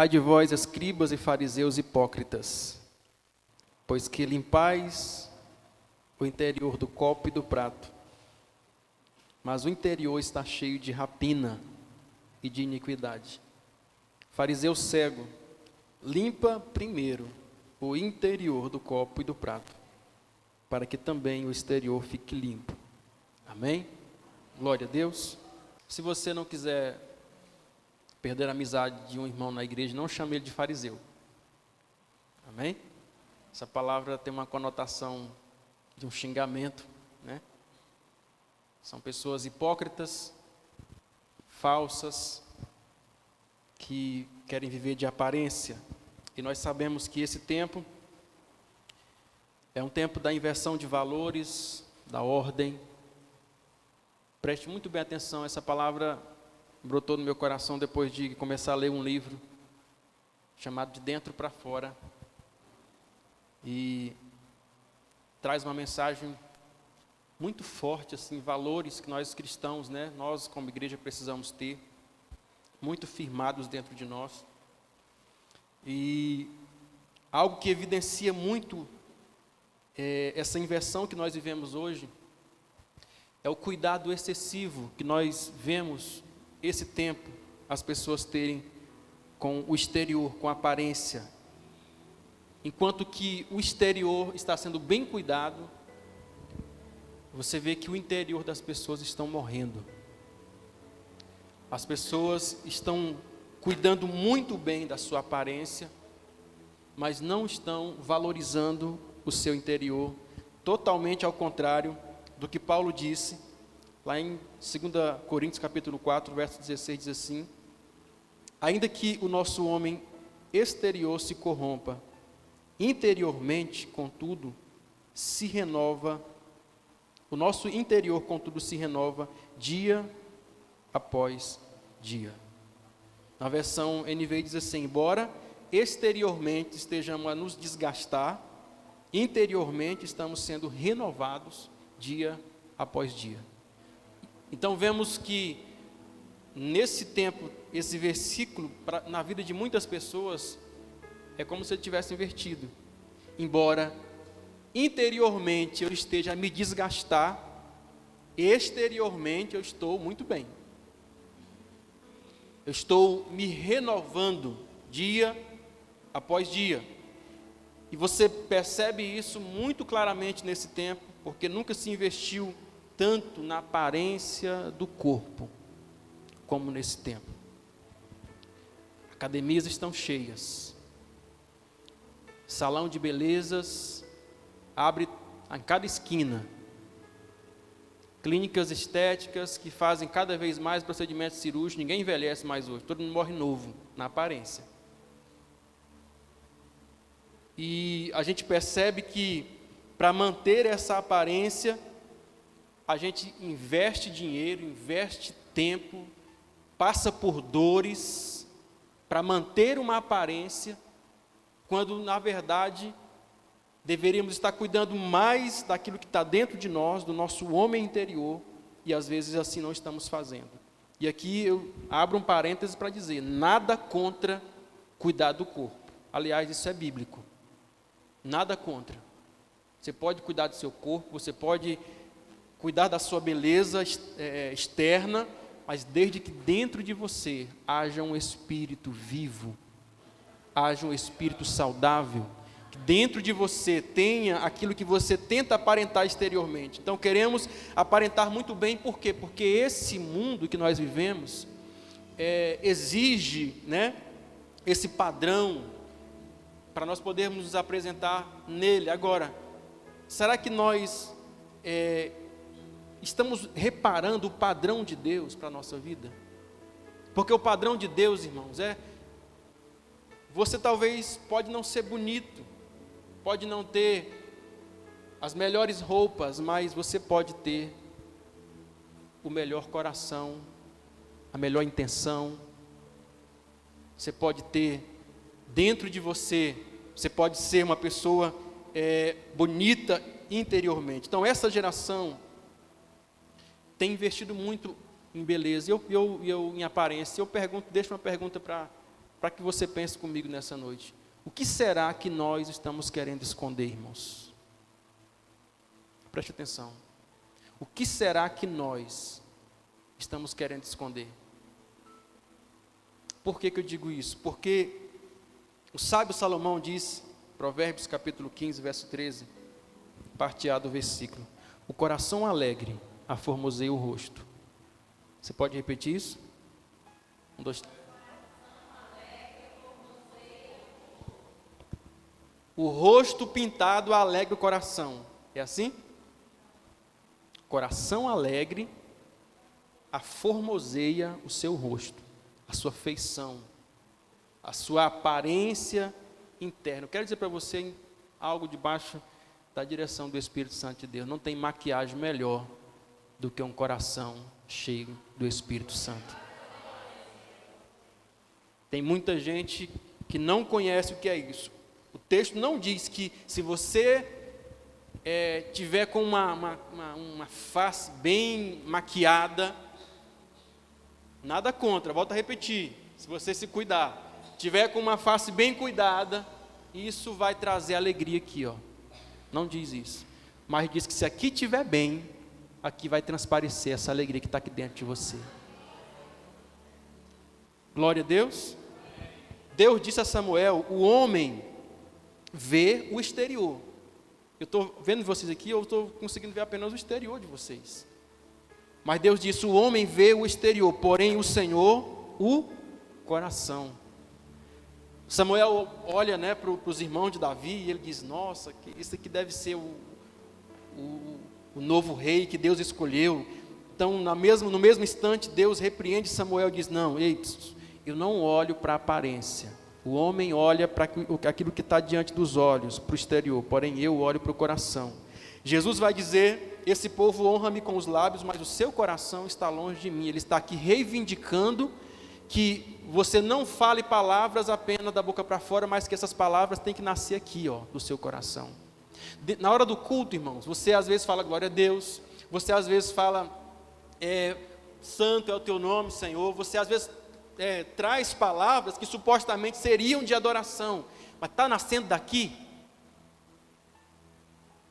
Ai de vós, escribas e fariseus hipócritas, pois que limpais o interior do copo e do prato, mas o interior está cheio de rapina e de iniquidade. Fariseu cego, limpa primeiro o interior do copo e do prato, para que também o exterior fique limpo. Amém? Glória a Deus. Se você não quiser perder a amizade de um irmão na igreja, não chame ele de fariseu. Amém? Essa palavra tem uma conotação de um xingamento, né? São pessoas hipócritas, falsas, que querem viver de aparência. E nós sabemos que esse tempo é um tempo da inversão de valores, da ordem. Preste muito bem atenção, essa palavra brotou no meu coração depois de começar a ler um livro chamado De Dentro para Fora. E traz uma mensagem muito forte, assim, valores que nós cristãos, né, nós como igreja precisamos ter, muito firmados dentro de nós. E algo que evidencia muito essa inversão que nós vivemos hoje é o cuidado excessivo que nós vemos esse tempo as pessoas terem com o exterior, com a aparência. Enquanto que o exterior está sendo bem cuidado, você vê que o interior das pessoas estão morrendo. As pessoas estão cuidando muito bem da sua aparência, mas não estão valorizando o seu interior, totalmente ao contrário do que Paulo disse, lá em 2 Coríntios capítulo 4, verso 16, diz assim: ainda que o nosso homem exterior se corrompa, interiormente, contudo, se renova, o nosso interior, contudo, se renova dia após dia. Na versão NVI diz assim: embora exteriormente estejamos a nos desgastar, interiormente estamos sendo renovados dia após dia. Então vemos que nesse tempo, esse versículo, na vida de muitas pessoas, é como se ele tivesse invertido. Embora interiormente eu esteja a me desgastar, exteriormente eu estou muito bem. Eu estou me renovando dia após dia. E você percebe isso muito claramente nesse tempo, porque nunca se investiu tanto na aparência do corpo como nesse tempo. Academias estão cheias. Salão de belezas abre em cada esquina. Clínicas estéticas que fazem cada vez mais procedimentos cirúrgicos. Ninguém envelhece mais hoje, todo mundo morre novo, na aparência. E a gente percebe que para manter essa aparência, a gente investe dinheiro, investe tempo, passa por dores para manter uma aparência, quando na verdade deveríamos estar cuidando mais daquilo que está dentro de nós, do nosso homem interior, e às vezes assim não estamos fazendo. E aqui eu abro um parêntese para dizer, nada contra cuidar do corpo. Aliás, isso é bíblico. Nada contra. Você pode cuidar do seu corpo, você pode cuidar da sua beleza externa, mas desde que dentro de você haja um espírito vivo, haja um espírito saudável, que dentro de você tenha aquilo que você tenta aparentar exteriormente. Então queremos aparentar muito bem, por quê? Porque esse mundo que nós vivemos exige, né, esse padrão para nós podermos nos apresentar nele. Agora, será que nós estamos reparando o padrão de Deus para a nossa vida? Porque o padrão de Deus, irmãos, você talvez pode não ser bonito, pode não ter as melhores roupas, mas você pode ter o melhor coração, a melhor intenção. Você pode ter dentro de você, você pode ser uma pessoa bonita interiormente. Então essa geração tem investido muito em beleza. Eu em aparência, deixo uma pergunta para para que você pense comigo nessa noite. O que será que nós estamos querendo esconder, irmãos? Preste atenção. O que será que nós estamos querendo esconder? Por que eu digo isso? Porque o sábio Salomão diz, Provérbios capítulo 15, verso 13, parte A do versículo: o coração alegre aformoseia o rosto. Você pode repetir isso? 1, 2, 3. O rosto pintado alegra o coração. É assim? Coração alegre aformoseia o seu rosto, a sua feição, a sua aparência interna. Eu quero dizer para você algo debaixo da direção do Espírito Santo de Deus. Não tem maquiagem melhor do que um coração cheio do Espírito Santo. Tem muita gente que não conhece o que é isso. O texto não diz que se você tiver com uma face bem maquiada, nada contra, volto a repetir, se você se cuidar, tiver com uma face bem cuidada, isso vai trazer alegria aqui, ó. Não diz isso, mas diz que se aqui estiver bem, aqui vai transparecer essa alegria que está aqui dentro de você. Glória a Deus. Deus disse a Samuel: o homem vê o exterior. Eu estou vendo vocês aqui, eu estou conseguindo ver apenas o exterior de vocês. Mas Deus disse: o homem vê o exterior, porém o Senhor, o coração. Samuel olha, né, para os irmãos de Davi e ele diz: nossa, que isso aqui deve ser o novo rei que Deus escolheu. Então, no mesmo instante, Deus repreende Samuel e diz: não, ei, eu não olho para a aparência. O homem olha para aquilo que está diante dos olhos, para o exterior, porém eu olho para o coração. Jesus vai dizer: esse povo honra-me com os lábios, mas o seu coração está longe de mim. Ele está aqui reivindicando que você não fale palavras apenas da boca para fora, mas que essas palavras têm que nascer aqui, ó, do seu coração. Na hora do culto, irmãos, você às vezes fala glória a Deus, você às vezes fala santo é o teu nome, Senhor, você às vezes traz palavras que supostamente seriam de adoração, mas está nascendo daqui.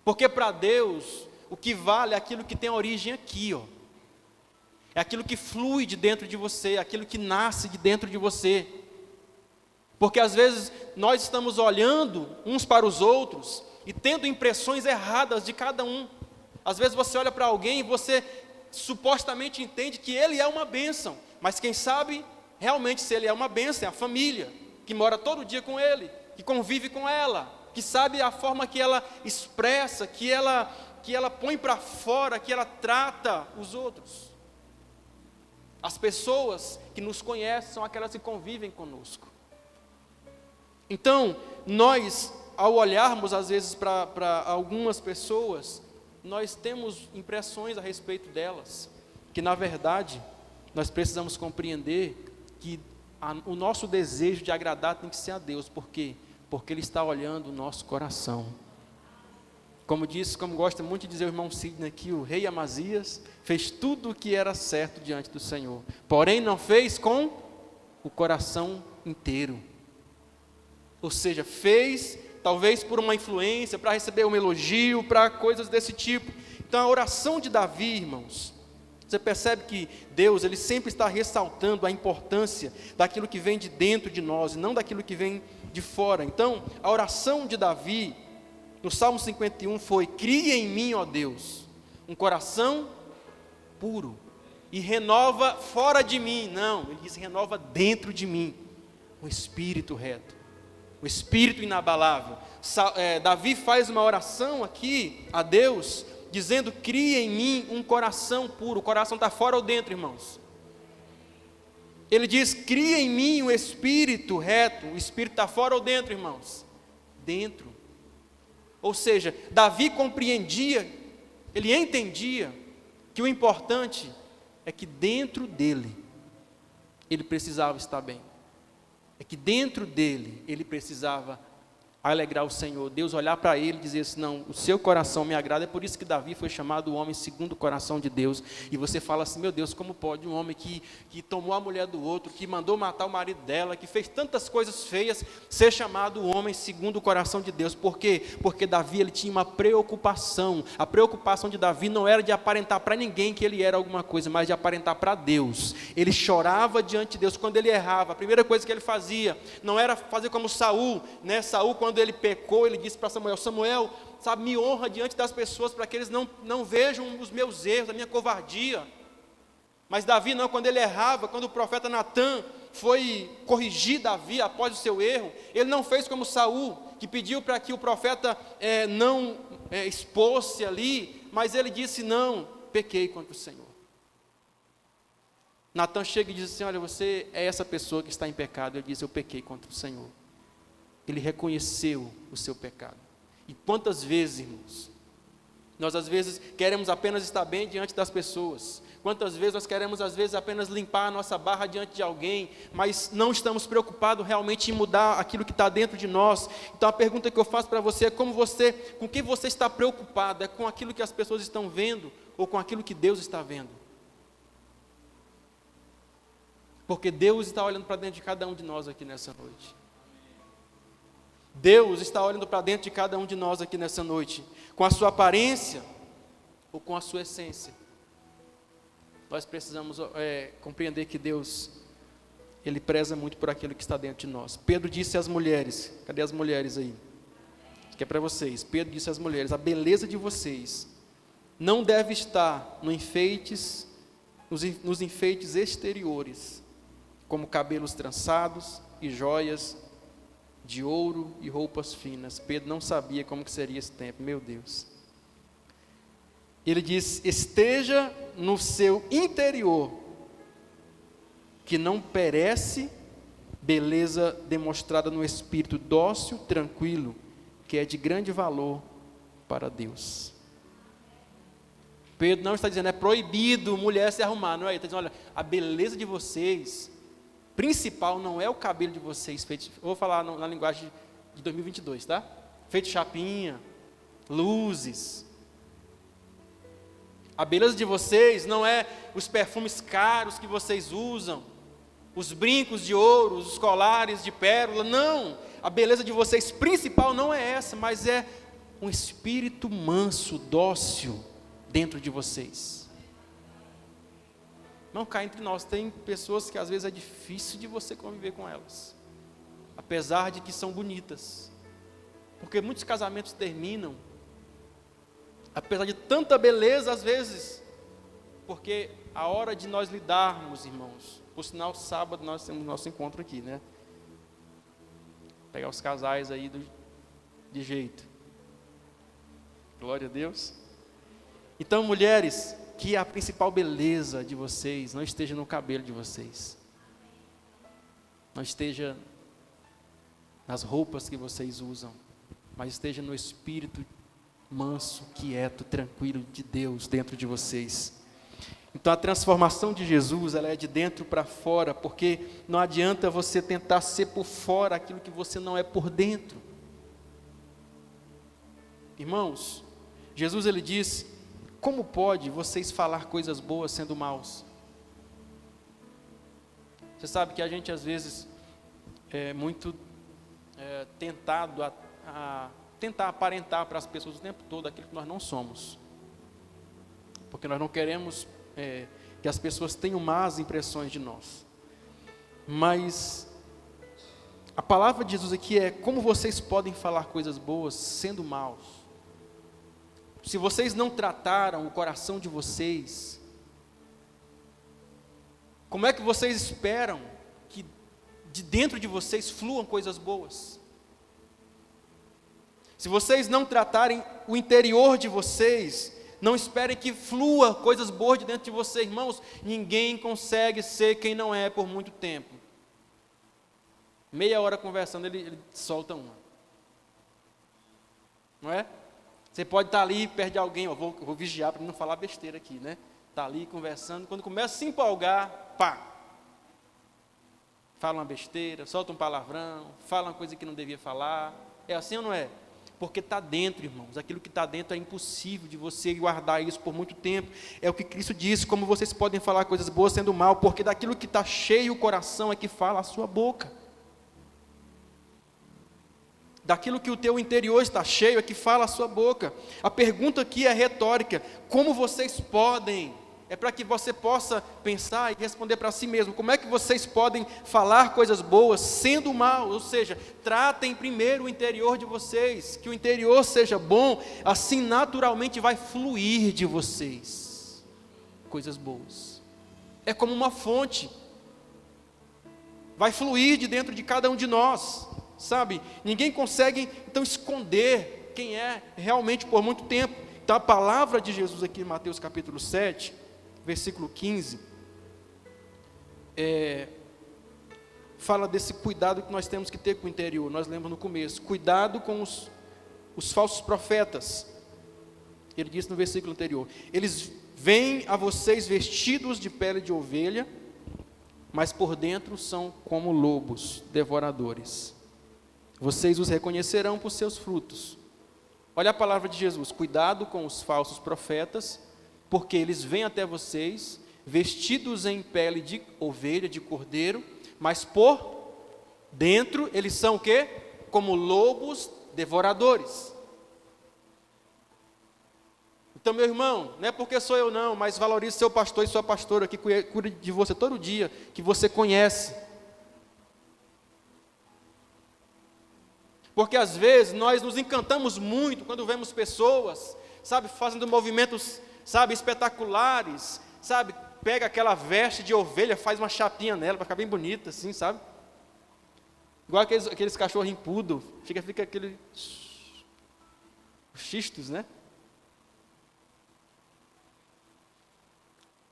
Porque para Deus, o que vale é aquilo que tem origem aqui, ó. É aquilo que flui de dentro de você, é aquilo que nasce de dentro de você. Porque às vezes nós estamos olhando uns para os outros e tendo impressões erradas de cada um. Às vezes você olha para alguém e você supostamente entende que ele é uma bênção, mas quem sabe realmente se ele é uma bênção é a família, que mora todo dia com ele, que convive com ela, que sabe a forma que ela expressa, que ela põe para fora, que ela trata os outros. As pessoas que nos conhecem são aquelas que convivem conosco. Então, nós, ao olharmos às vezes para algumas pessoas, nós temos impressões a respeito delas, que na verdade, nós precisamos compreender que o nosso desejo de agradar tem que ser a Deus. Por quê? Porque Ele está olhando o nosso coração. Como gosta muito de dizer o irmão Sidney aqui, o rei Amazias fez tudo o que era certo diante do Senhor, porém não fez com o coração inteiro. Ou seja, fez talvez por uma influência, para receber um elogio, para coisas desse tipo. Então a oração de Davi, irmãos, você percebe que Deus, Ele sempre está ressaltando a importância daquilo que vem de dentro de nós, e não daquilo que vem de fora. Então, a oração de Davi, no Salmo 51 foi: cria em mim, ó Deus, um coração puro, e renova fora de mim. Não, ele diz: renova dentro de mim, um espírito reto, um espírito inabalável. Davi faz uma oração aqui a Deus, dizendo: cria em mim um coração puro. O coração está fora ou dentro, irmãos? Ele diz: cria em mim um espírito reto. O espírito está fora ou dentro, irmãos? Dentro. Ou seja, Davi compreendia, ele entendia que o importante é que dentro dele, ele precisava estar bem. É que dentro dele, ele precisava alegrar o Senhor. Deus olhar para ele e dizer assim, não, o seu coração me agrada. É por isso que Davi foi chamado o homem segundo o coração de Deus. E você fala assim, meu Deus, como pode um homem que tomou a mulher do outro, que mandou matar o marido dela, que fez tantas coisas feias, ser chamado o homem segundo o coração de Deus? Por quê? Porque Davi, ele tinha uma preocupação. A preocupação de Davi não era de aparentar para ninguém que ele era alguma coisa, mas de aparentar para Deus. Ele chorava diante de Deus quando ele errava. A primeira coisa que ele fazia não era fazer como Saul, né? Saul, quando ele pecou, ele disse para Samuel, Samuel, sabe, me honra diante das pessoas para que eles não vejam os meus erros, a minha covardia. Mas Davi não, quando ele errava, quando o profeta Natã foi corrigir Davi após o seu erro, ele não fez como Saul, que pediu para que o profeta não expôsse ali, mas ele disse, não, pequei contra o Senhor. Natã chega e diz assim, olha, você é essa pessoa que está em pecado. Ele diz, eu pequei contra o Senhor. Ele reconheceu o seu pecado. E quantas vezes, irmãos, nós às vezes queremos apenas estar bem diante das pessoas. Quantas vezes nós queremos às vezes apenas limpar a nossa barra diante de alguém, mas não estamos preocupados realmente em mudar aquilo que está dentro de nós. Então a pergunta que eu faço para você é com que você está preocupado? É com aquilo que as pessoas estão vendo ou com aquilo que Deus está vendo? Porque Deus está olhando para dentro de cada um de nós aqui nessa noite. Deus está olhando para dentro de cada um de nós aqui nessa noite, com a sua aparência ou com a sua essência. Nós precisamos compreender que Deus, Ele preza muito por aquilo que está dentro de nós. Pedro disse às mulheres, cadê as mulheres aí? Isso aqui é para vocês. Pedro disse às mulheres, a beleza de vocês não deve estar nos enfeites exteriores, como cabelos trançados e joias de ouro e roupas finas. Pedro não sabia como que seria esse tempo, meu Deus. Ele diz, esteja no seu interior, que não perece, beleza demonstrada no espírito dócil, tranquilo, que é de grande valor para Deus. Pedro não está dizendo, é proibido mulher se arrumar, não é? Ele está dizendo, olha, a beleza de vocês, principal não é o cabelo de vocês, feito, vou falar na linguagem de 2022, tá? Feito chapinha, luzes. A beleza de vocês não é os perfumes caros que vocês usam, os brincos de ouro, os colares de pérola, não. A beleza de vocês principal não é essa, mas é um espírito manso, dócil dentro de vocês. Não cá entre nós, tem pessoas que às vezes é difícil de você conviver com elas, apesar de que são bonitas, porque muitos casamentos terminam, apesar de tanta beleza às vezes, porque a hora de nós lidarmos, irmãos, por sinal sábado nós temos nosso encontro aqui, né? Pegar os casais aí de jeito, glória a Deus. Então mulheres, que a principal beleza de vocês não esteja no cabelo de vocês, não esteja nas roupas que vocês usam, mas esteja no espírito manso, quieto, tranquilo de Deus dentro de vocês. Então a transformação de Jesus, ela é de dentro para fora, porque não adianta você tentar ser por fora aquilo que você não é por dentro. Irmãos, Jesus, ele disse, como pode vocês falar coisas boas sendo maus? Você sabe que a gente às vezes é muito tentado a tentar aparentar para as pessoas o tempo todo aquilo que nós não somos. Porque nós não queremos que as pessoas tenham más impressões de nós. Mas a palavra de Jesus aqui é, como vocês podem falar coisas boas sendo maus? Se vocês não trataram o coração de vocês, como é que vocês esperam que de dentro de vocês fluam coisas boas? Se vocês não tratarem o interior de vocês, não esperem que flua coisas boas de dentro de vocês, irmãos. Ninguém consegue ser quem não é por muito tempo. Meia hora conversando, ele solta uma. Não é? Você pode estar ali perto de alguém, vou vigiar para não falar besteira aqui, né? Está ali conversando, quando começa a se empolgar, pá! Fala uma besteira, solta um palavrão, fala uma coisa que não devia falar. É assim ou não é? Porque está dentro, irmãos. Aquilo que está dentro é impossível de você guardar isso por muito tempo. É o que Cristo disse: como vocês podem falar coisas boas sendo mal, porque daquilo que está cheio o coração é que fala a sua boca. Daquilo que o teu interior está cheio é que fala a sua boca. A pergunta aqui é retórica: como vocês podem? É para que você possa pensar e responder para si mesmo: como é que vocês podem falar coisas boas sendo mal? Ou seja, tratem primeiro o interior de vocês, que o interior seja bom, assim naturalmente vai fluir de vocês coisas boas. É como uma fonte, vai fluir de dentro de cada um de nós, sabe? Ninguém consegue então esconder quem é realmente por muito tempo. Então a palavra de Jesus aqui em Mateus capítulo 7, versículo 15, fala desse cuidado que nós temos que ter com o interior. Nós lemos no começo: cuidado com os falsos profetas. Ele disse no versículo anterior: eles vêm a vocês vestidos de pele de ovelha, mas por dentro são como lobos devoradores. Vocês os reconhecerão por seus frutos. Olha a palavra de Jesus: cuidado com os falsos profetas, porque eles vêm até vocês vestidos em pele de ovelha, de cordeiro, mas por dentro eles são o quê? Como lobos devoradores. Então, meu irmão, não é porque sou eu não, mas valorize seu pastor e sua pastora que cuida de você todo dia, que você conhece. Porque às vezes nós nos encantamos muito quando vemos pessoas, sabe, fazendo movimentos, sabe, espetaculares, sabe, pega aquela veste de ovelha, faz uma chapinha nela para ficar bem bonita, assim, sabe? Igual aqueles cachorrinhos poodle, fica aquele xistos, né?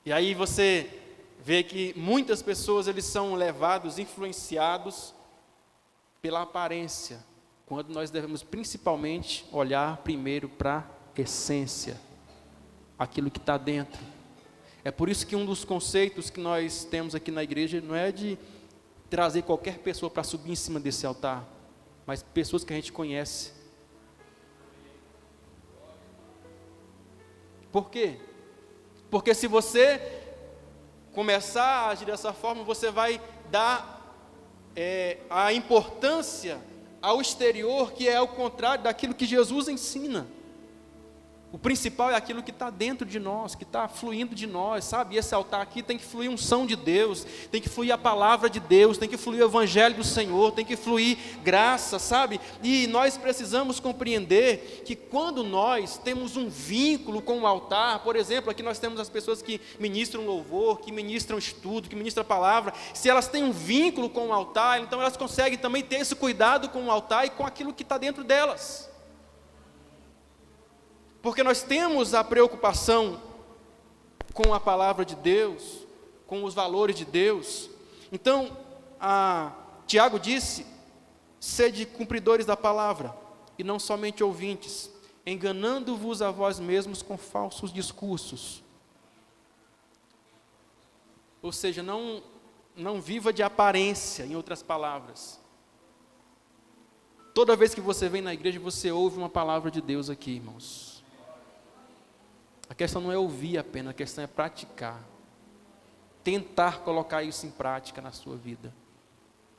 E aí você vê que muitas pessoas, eles são levados, influenciados pela aparência, quando nós devemos principalmente olhar primeiro para a essência, aquilo que está dentro. É por isso que um dos conceitos que nós temos aqui na igreja não é de trazer qualquer pessoa para subir em cima desse altar, mas pessoas que a gente conhece. Por quê? Porque se você começar a agir dessa forma, você vai dar a importância ao exterior, que é o contrário daquilo que Jesus ensina. O principal é aquilo que está dentro de nós, que está fluindo de nós, sabe? E esse altar aqui tem que fluir unção de Deus, tem que fluir a palavra de Deus, tem que fluir o evangelho do Senhor, tem que fluir graça, sabe? E nós precisamos compreender que quando nós temos um vínculo com o altar, por exemplo, aqui nós temos as pessoas que ministram louvor, que ministram estudo, que ministram a palavra, se elas têm um vínculo com o altar, então elas conseguem também ter esse cuidado com o altar e com aquilo que está dentro delas. Porque nós temos a preocupação com a palavra de Deus, com os valores de Deus. Então, Tiago disse: sede cumpridores da palavra, e não somente ouvintes, enganando-vos a vós mesmos com falsos discursos. Ou seja, não viva de aparência, em outras palavras. Toda vez que você vem na igreja, você ouve uma palavra de Deus aqui, irmãos. A questão não é ouvir apenas, a questão é praticar. Tentar colocar isso em prática na sua vida.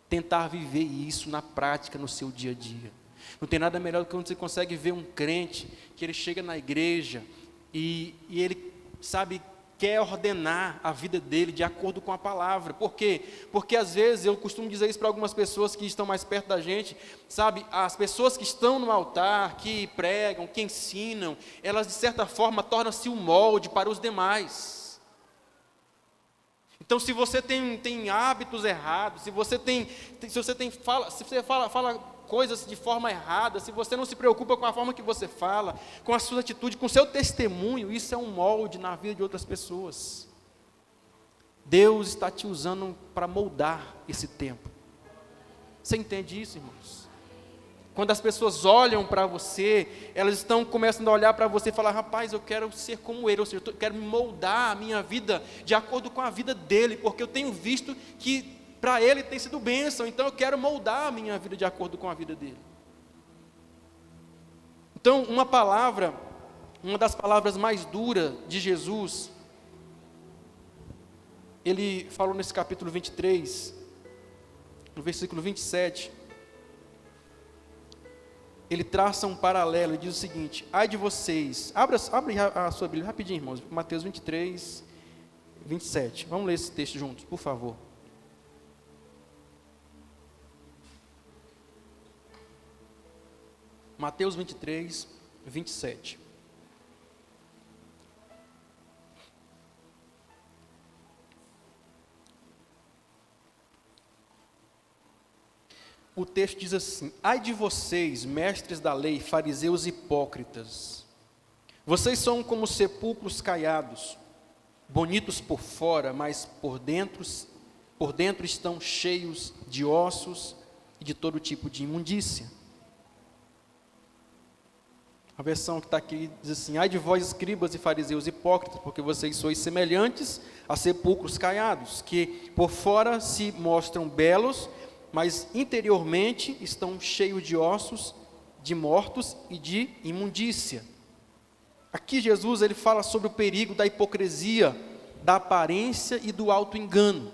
Tentar viver isso na prática, no seu dia a dia. Não tem nada melhor do que quando você consegue ver um crente, que ele chega na igreja e ele, sabe, quer ordenar a vida dele de acordo com a palavra. Por quê? Porque às vezes, eu costumo dizer isso para algumas pessoas que estão mais perto da gente, sabe, as pessoas que estão no altar, que pregam, que ensinam, elas de certa forma tornam-se um molde para os demais. Então, se você tem hábitos errados, se você fala coisas de forma errada, se você não se preocupa com a forma que você fala, com a sua atitude, com o seu testemunho, isso é um molde na vida de outras pessoas. Deus está te usando para moldar esse tempo. Você entende isso, irmãos? Quando as pessoas olham para você, elas estão começando a olhar para você e falar: rapaz, eu quero ser como ele, ou seja, eu quero moldar a minha vida de acordo com a vida dele, porque eu tenho visto que para ele tem sido bênção, então eu quero moldar a minha vida de acordo com a vida dele. Então, uma das palavras mais duras de Jesus, ele falou nesse capítulo 23, no versículo 27, ele traça um paralelo e diz o seguinte: ai de vocês, abre a sua Bíblia rapidinho, irmãos, Mateus 23, 27, vamos ler esse texto juntos, por favor. Mateus 23, 27. O texto diz assim: ai de vocês, mestres da lei, fariseus hipócritas, vocês são como sepulcros caiados, bonitos por fora, mas por dentro estão cheios de ossos e de todo tipo de imundícia. A versão que está aqui diz assim: ai de vós, escribas e fariseus hipócritas, porque vocês sois semelhantes a sepulcros caiados, que por fora se mostram belos, mas interiormente estão cheios de ossos, de mortos e de imundícia. Aqui Jesus ele fala sobre o perigo da hipocrisia, da aparência e do auto-engano.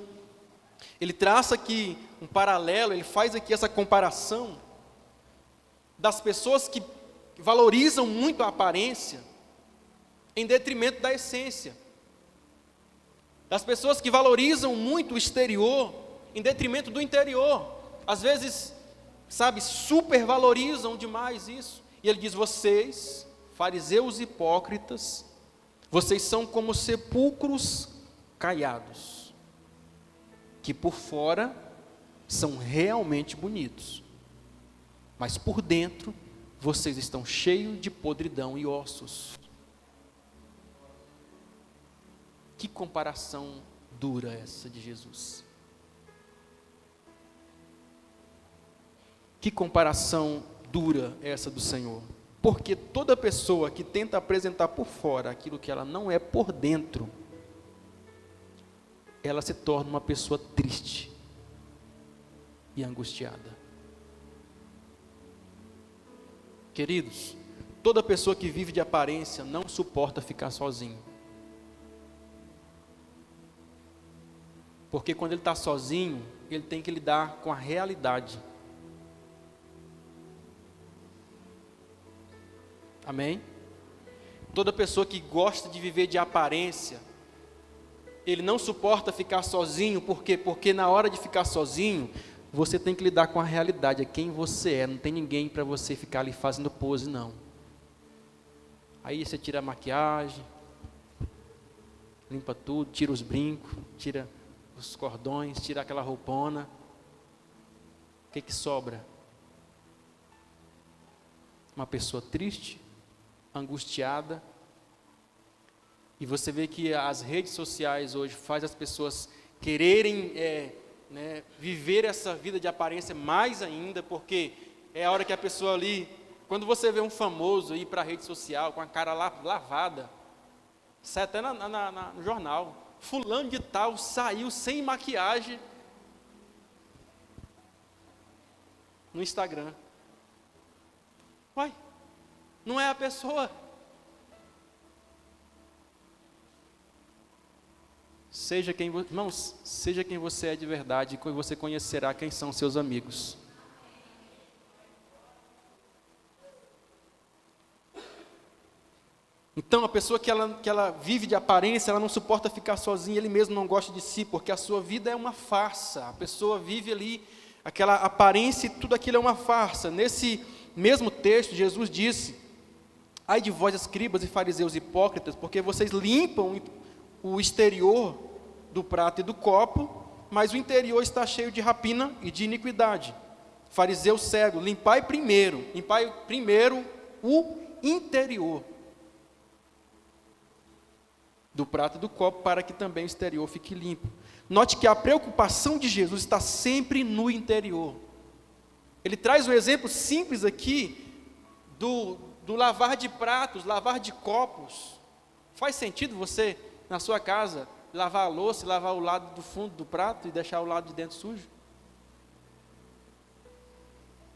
Ele traça aqui um paralelo, ele faz aqui essa comparação das pessoas que valorizam muito a aparência em detrimento da essência, das pessoas que valorizam muito o exterior em detrimento do interior. Às vezes, supervalorizam demais isso. E ele diz: vocês, fariseus hipócritas, vocês são como sepulcros caiados, que por fora são realmente bonitos, mas por dentro vocês estão cheios de podridão e ossos. Que comparação dura essa de Jesus. Que comparação dura essa do Senhor. Porque toda pessoa que tenta apresentar por fora aquilo que ela não é por dentro, ela se torna uma pessoa triste e angustiada. Queridos, toda pessoa que vive de aparência não suporta ficar sozinho. Porque quando ele está sozinho, ele tem que lidar com a realidade. Amém? Toda pessoa que gosta de viver de aparência, ele não suporta ficar sozinho, por quê? Porque na hora de ficar sozinho, você tem que lidar com a realidade, é quem você é, não tem ninguém para você ficar ali fazendo pose, não. Aí você tira a maquiagem, limpa tudo, tira os brincos, tira os cordões, tira aquela roupona. O que sobra? Uma pessoa triste, angustiada. E você vê que as redes sociais hoje fazem as pessoas quererem viver essa vida de aparência mais ainda, porque é a hora que a pessoa ali, quando você vê um famoso ir para a rede social com a cara lavada, sai até no jornal, fulano de tal saiu sem maquiagem no Instagram. Uai, não é a pessoa. Irmãos, seja quem você é de verdade, e você conhecerá quem são seus amigos. Então, a pessoa que ela vive de aparência, ela não suporta ficar sozinha, ele mesmo não gosta de si, porque a sua vida é uma farsa. A pessoa vive ali, aquela aparência e tudo aquilo é uma farsa. Nesse mesmo texto, Jesus disse: ai de vós, escribas e fariseus hipócritas, porque vocês limpam o exterior do prato e do copo, mas o interior está cheio de rapina e de iniquidade. Fariseu cego, limpai primeiro o interior do prato e do copo, para que também o exterior fique limpo. Note que a preocupação de Jesus está sempre no interior. Ele traz um exemplo simples aqui do lavar de pratos, lavar de copos. Faz sentido você, na sua casa, lavar a louça, lavar o lado do fundo do prato e deixar o lado de dentro sujo?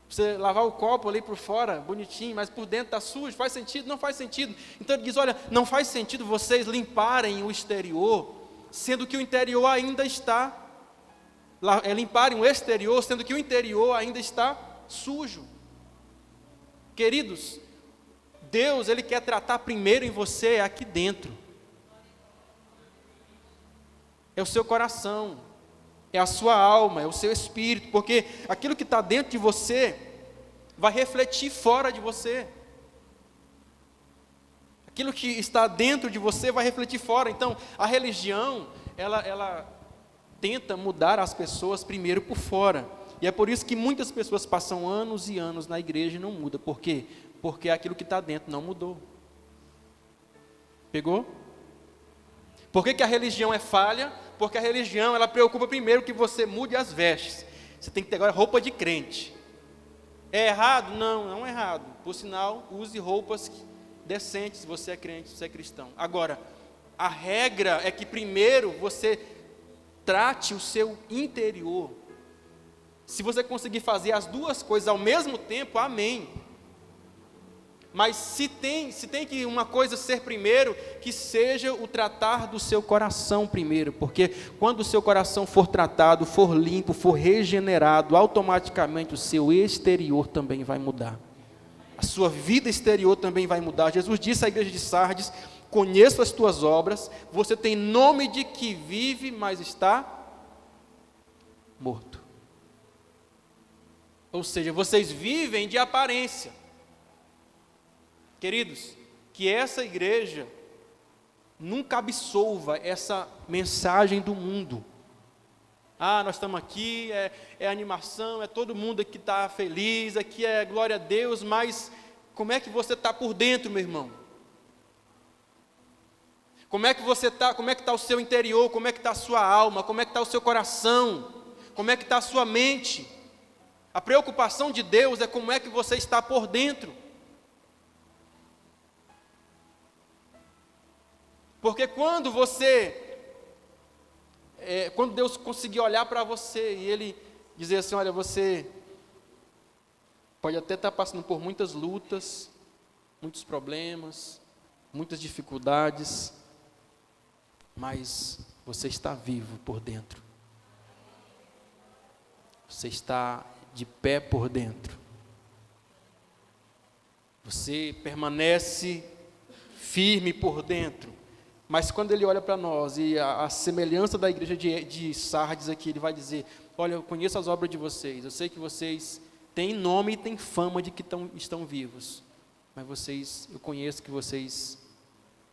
Você lavar o copo ali por fora, bonitinho, mas por dentro está sujo, faz sentido? Não faz sentido. Então ele diz, olha, não faz sentido vocês limparem o exterior, sendo que o interior ainda está, limparem o exterior, sendo que o interior ainda está sujo. Queridos, Deus, Ele quer tratar primeiro em você aqui dentro. É o seu coração, é a sua alma, é o seu espírito, porque aquilo que está dentro de você vai refletir fora de você. Aquilo que está dentro de você vai refletir fora. Então, a religião, ela tenta mudar as pessoas primeiro por fora. E é por isso que muitas pessoas passam anos e anos na igreja e não mudam. Por quê? Porque aquilo que está dentro não mudou. Pegou? Por que a religião é falha? Porque a religião, ela preocupa primeiro que você mude as vestes. Você tem que ter agora roupa de crente. É errado? Não, não é errado. Por sinal, use roupas decentes se você é crente, se você é cristão. Agora, a regra é que primeiro você trate o seu interior. Se você conseguir fazer as duas coisas ao mesmo tempo, amém. Mas se tem que uma coisa ser primeiro, que seja o tratar do seu coração primeiro, porque quando o seu coração for tratado, for limpo, for regenerado, automaticamente o seu exterior também vai mudar. A sua vida exterior também vai mudar. Jesus disse à igreja de Sardes, conheço as tuas obras, você tem nome de que vive, mas está morto. Ou seja, vocês vivem de aparência. Queridos, que essa igreja nunca absolva essa mensagem do mundo. Ah, nós estamos aqui, é animação, é todo mundo aqui está feliz, aqui é glória a Deus, mas como é que você está por dentro, meu irmão? Como é que você está, como é que está o seu interior, como é que está a sua alma, como é que está o seu coração, como é que está a sua mente? A preocupação de Deus é como é que você está por dentro. Porque quando Deus conseguir olhar para você e Ele dizer assim, olha, você pode até estar passando por muitas lutas, muitos problemas, muitas dificuldades, mas você está vivo por dentro. Você está de pé por dentro. Você permanece firme por dentro. Mas quando ele olha para nós, e a semelhança da igreja de Sardes aqui, ele vai dizer, olha, eu conheço as obras de vocês, eu sei que vocês têm nome e têm fama de que estão vivos, mas eu conheço que vocês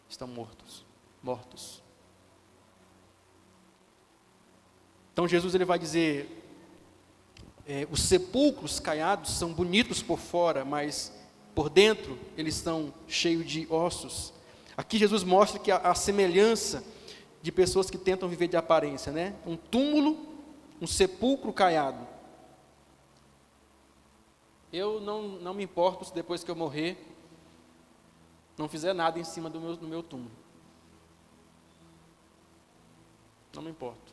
estão mortos. Então Jesus ele vai dizer, os sepulcros caiados são bonitos por fora, mas por dentro eles estão cheios de ossos. Aqui Jesus mostra que a semelhança de pessoas que tentam viver de aparência, né? Um túmulo, um sepulcro caiado. Eu não me importo se depois que eu morrer, não fizer nada em cima do meu túmulo. Não me importo.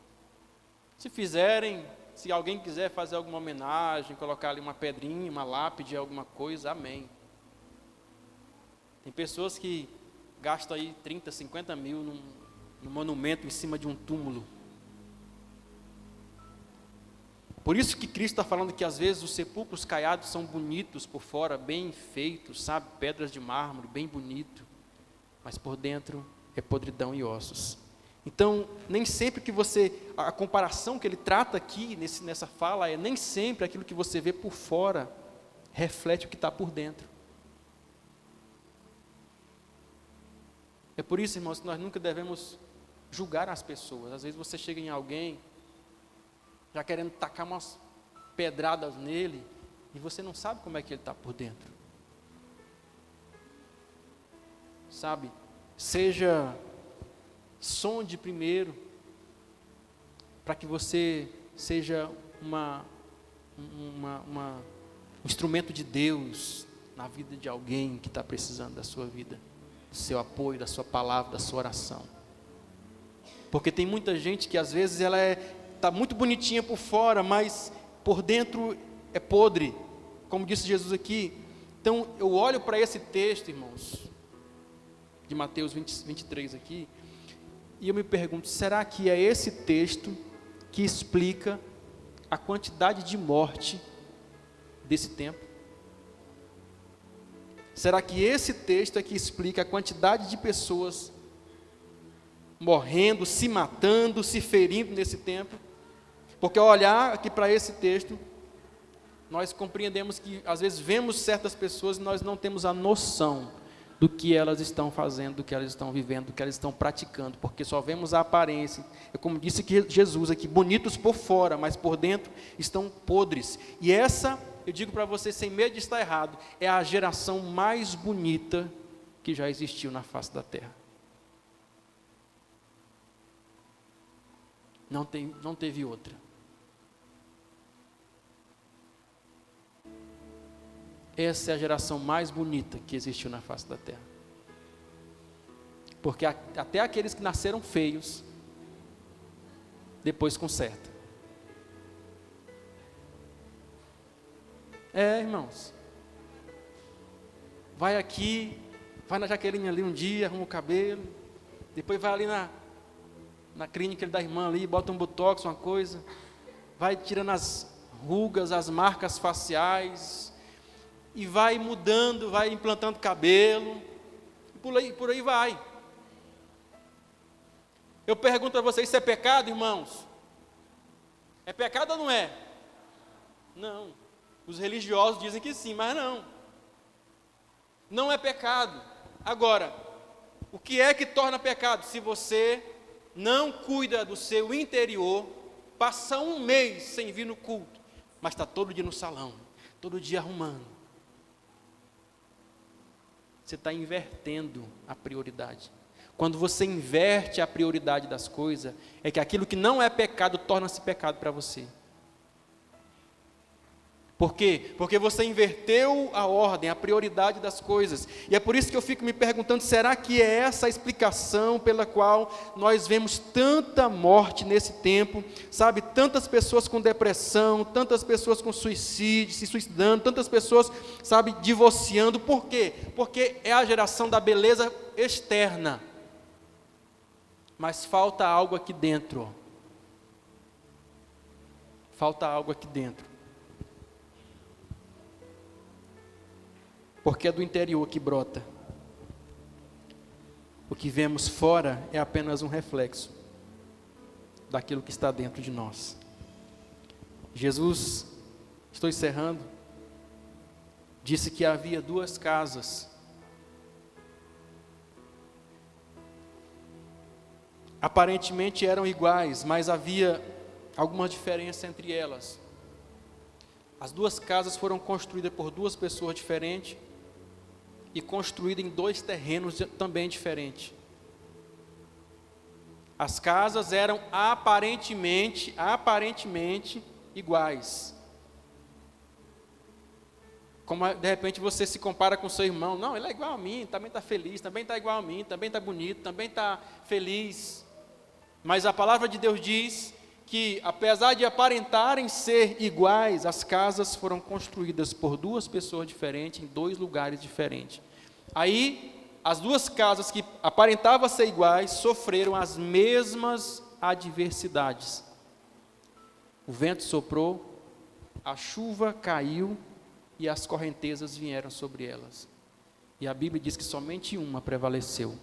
Se fizerem, se alguém quiser fazer alguma homenagem, colocar ali uma pedrinha, uma lápide, alguma coisa, amém. Tem pessoas que gastam aí 30, 50 mil num monumento em cima de um túmulo. Por isso que Cristo está falando que às vezes os sepulcros caiados são bonitos por fora, bem feitos, sabe? Pedras de mármore, bem bonito. Mas por dentro é podridão e ossos. Então, nem sempre a comparação que ele trata aqui nessa fala nem sempre aquilo que você vê por fora reflete o que está por dentro. É por isso, irmãos, que nós nunca devemos julgar as pessoas. Às vezes você chega em alguém, já querendo tacar umas pedradas nele, e você não sabe como é que ele está por dentro. Sabe? Sonde primeiro, para que você seja um instrumento de Deus na vida de alguém que está precisando da sua vida. Do seu apoio, da sua palavra, da sua oração. Porque tem muita gente que às vezes ela está muito bonitinha por fora, mas por dentro é podre, como disse Jesus aqui. Então, eu olho para esse texto, irmãos, de Mateus 23 aqui, e eu me pergunto, será que é esse texto que explica a quantidade de morte desse tempo? Será que esse texto é que explica a quantidade de pessoas morrendo, se matando, se ferindo nesse tempo? Porque ao olhar aqui para esse texto, nós compreendemos que às vezes vemos certas pessoas e nós não temos a noção do que elas estão fazendo, do que elas estão vivendo, do que elas estão praticando, porque só vemos a aparência. É como disse que Jesus aqui, bonitos por fora, mas por dentro estão podres. E essa, eu digo para você sem medo de estar errado, é a geração mais bonita que já existiu na face da terra. Não teve outra. Essa é a geração mais bonita que existiu na face da terra. Porque até aqueles que nasceram feios, depois consertam. Irmãos. Vai aqui, vai na Jaqueline ali um dia, arruma o cabelo. Depois vai ali na clínica da irmã ali, bota um botox, uma coisa. Vai tirando as rugas, as marcas faciais. E vai mudando, vai implantando cabelo, e por aí vai. Eu pergunto a vocês, isso é pecado, irmãos? É pecado ou não é? Não. Os religiosos dizem que sim, mas não. Não é pecado. Agora, o que é que torna pecado? Se você não cuida do seu interior, passa um mês sem vir no culto, mas está todo dia no salão, todo dia arrumando. Você está invertendo a prioridade. Quando você inverte a prioridade das coisas, é que aquilo que não é pecado torna-se pecado para você. Por quê? Porque você inverteu a ordem, a prioridade das coisas. E é por isso que eu fico me perguntando, será que é essa a explicação pela qual nós vemos tanta morte nesse tempo, sabe? Tantas pessoas com depressão, tantas pessoas com suicídio, se suicidando, tantas pessoas, sabe, divorciando. Por quê? Porque é a geração da beleza externa. Mas falta algo aqui dentro. Falta algo aqui dentro. Porque é do interior que brota. O que vemos fora é apenas um reflexo daquilo que está dentro de nós. Jesus, estou encerrando, disse que havia duas casas. Aparentemente eram iguais, mas havia alguma diferença entre elas. As duas casas foram construídas por duas pessoas diferentes e construídas em dois terrenos também diferentes. As casas eram aparentemente iguais. Como de repente você se compara com seu irmão, não, ele é igual a mim, também está feliz, também está igual a mim, também está bonito, também está feliz. Mas a palavra de Deus diz que, apesar de aparentarem ser iguais, as casas foram construídas por duas pessoas diferentes, em dois lugares diferentes. Aí, as duas casas que aparentavam ser iguais, sofreram as mesmas adversidades. O vento soprou, a chuva caiu e as correntezas vieram sobre elas. E a Bíblia diz que somente uma prevaleceu.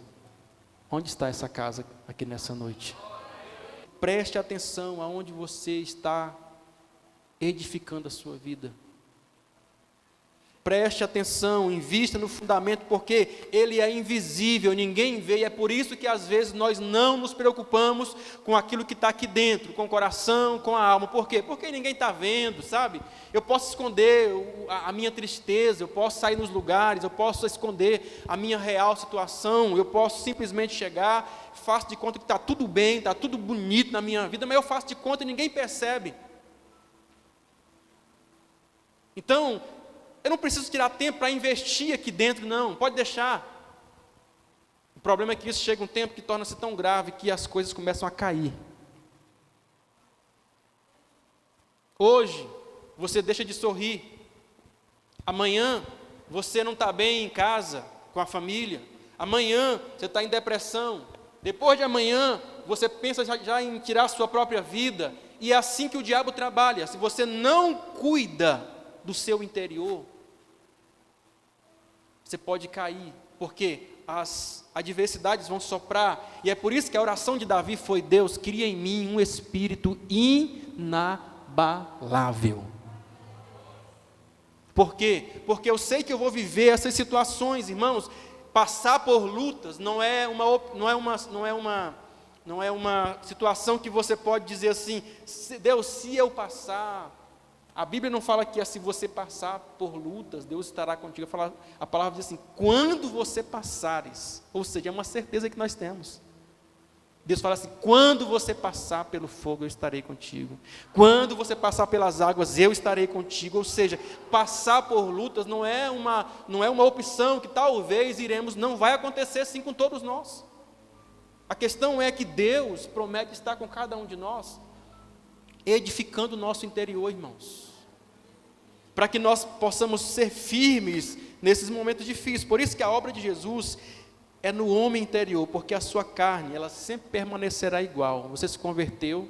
Onde está essa casa aqui nessa noite? Preste atenção aonde você está edificando a sua vida. Preste atenção, invista no fundamento, porque ele é invisível, ninguém vê, e é por isso que às vezes nós não nos preocupamos com aquilo que está aqui dentro, com o coração, com a alma. Por quê? Porque ninguém está vendo, sabe? Eu posso esconder a minha tristeza, eu posso sair nos lugares, eu posso esconder a minha real situação, eu posso simplesmente chegar, faço de conta que está tudo bem, está tudo bonito na minha vida, mas eu faço de conta e ninguém percebe. Então, eu não preciso tirar tempo para investir aqui dentro, não, pode deixar. O problema é que isso chega um tempo que torna-se tão grave que as coisas começam a cair. Hoje, você deixa de sorrir, Amanhã você não está bem em casa, com a família. Amanhã você está em depressão. Depois de amanhã você pensa já em tirar a sua própria vida. E é assim que o diabo trabalha. Se você não cuida do seu interior, você pode cair. Porque as adversidades vão soprar. E é por isso que a oração de Davi foi: Deus, cria em mim um espírito inabalável. Por quê? Porque eu sei que eu vou viver essas situações, irmãos. Passar por lutas não é uma situação que você pode dizer assim: Deus, se eu passar. A Bíblia não fala que se você passar por lutas, Deus estará contigo. A palavra diz assim: quando você passares. Ou seja, é uma certeza que nós temos. Deus fala assim: quando você passar pelo fogo, eu estarei contigo. Quando você passar pelas águas, eu estarei contigo. Ou seja, passar por lutas não é uma opção que talvez iremos. Não vai acontecer assim com todos nós. A questão é que Deus promete estar com cada um de nós, edificando o nosso interior, irmãos, para que nós possamos ser firmes nesses momentos difíceis. Por isso que a obra de Jesus é no homem interior, porque a sua carne, ela sempre permanecerá igual. Você se converteu,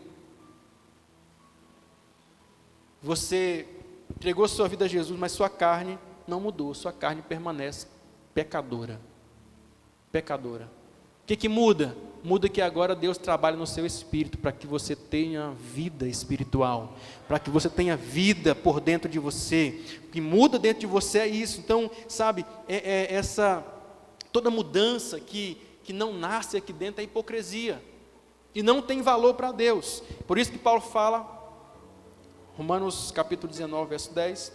você entregou sua vida a Jesus, mas sua carne não mudou, sua carne permanece pecadora. Pecadora. O que muda? Muda que agora Deus trabalha no seu espírito, para que você tenha vida espiritual, para que você tenha vida por dentro de você. O que muda dentro de você é isso. Então, sabe, essa toda mudança que não nasce aqui dentro é hipocrisia, e não tem valor para Deus. Por isso que Paulo fala, Romanos capítulo 19, verso 10,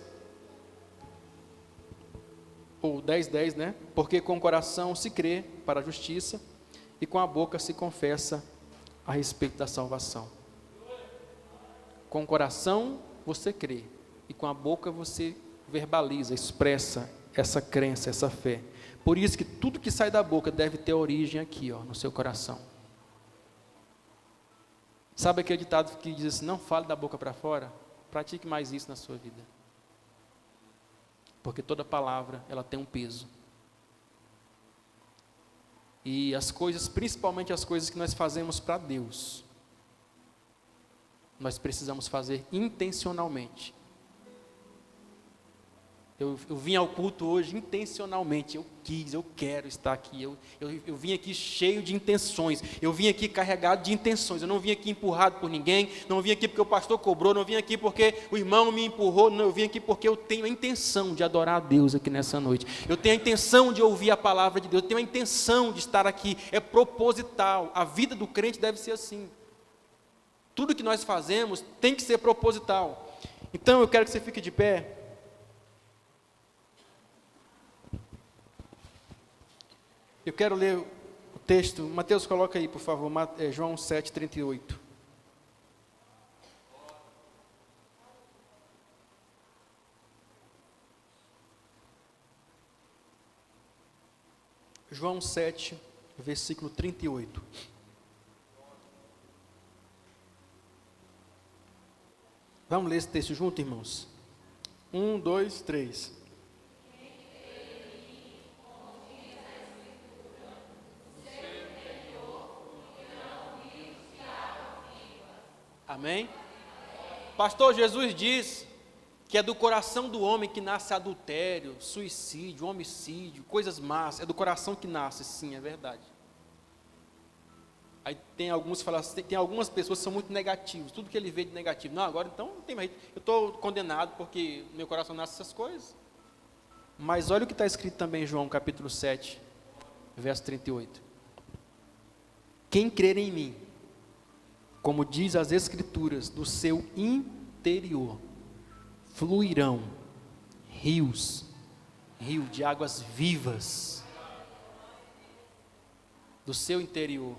ou 10, né? Porque com o coração se crê para a justiça, e com a boca se confessa a respeito da salvação. Com o coração você crê, e com a boca você verbaliza, expressa essa crença, essa fé. Por isso que tudo que sai da boca deve ter origem aqui, no seu coração. Sabe aquele ditado que diz assim: não fale da boca para fora? Pratique mais isso na sua vida. Porque toda palavra, ela tem um peso. E as coisas, principalmente as coisas que nós fazemos para Deus, nós precisamos fazer intencionalmente. Eu vim ao culto hoje intencionalmente, eu quero estar aqui, eu vim aqui cheio de intenções, eu vim aqui carregado de intenções, eu não vim aqui empurrado por ninguém, não vim aqui porque o pastor cobrou, não vim aqui porque o irmão me empurrou, não, eu vim aqui porque eu tenho a intenção de adorar a Deus aqui nessa noite, eu tenho a intenção de ouvir a palavra de Deus, eu tenho a intenção de estar aqui, é proposital. A vida do crente deve ser assim, tudo que nós fazemos tem que ser proposital. Então eu quero que você fique de pé. Eu quero ler o texto, Mateus, coloca aí, por favor, João 7,38. João 7, versículo 38. Vamos ler esse texto junto, irmãos? 1, 2, 3. Amém? Pastor, Jesus diz que é do coração do homem que nasce adultério, suicídio, homicídio, coisas más. É do coração que nasce, sim, é verdade. Aí tem alguns que falam assim, tem algumas pessoas que são muito negativas, tudo que ele vê de negativo. Não, agora então não tem mais. Eu estou condenado porque meu coração nasce essas coisas. Mas olha o que está escrito também em João capítulo 7, verso 38. Quem crer em mim, como diz as Escrituras, do seu interior fluirão rios de águas vivas. Do seu interior.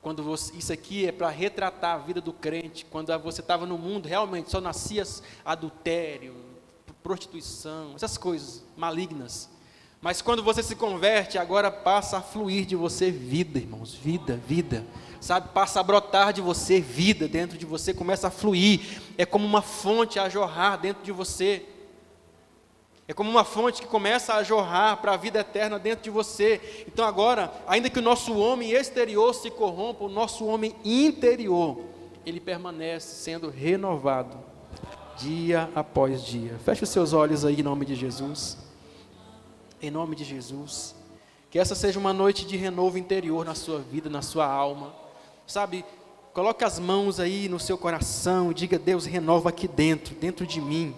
Quando isso aqui é para retratar a vida do crente, quando você estava no mundo, realmente só nascia adultério, prostituição, essas coisas malignas. Mas quando você se converte, agora passa a fluir de você vida, irmãos, vida. Sabe, passa a brotar de você vida dentro de você, começa a fluir, é como uma fonte a jorrar dentro de você. É como uma fonte que começa a jorrar para a vida eterna dentro de você. Então agora, ainda que o nosso homem exterior se corrompa, o nosso homem interior, ele permanece sendo renovado dia após dia. Feche os seus olhos aí em nome de Jesus. Em nome de Jesus. Que essa seja uma noite de renovo interior na sua vida, na sua alma. Sabe, coloque as mãos aí no seu coração e diga: Deus, renova aqui dentro de mim.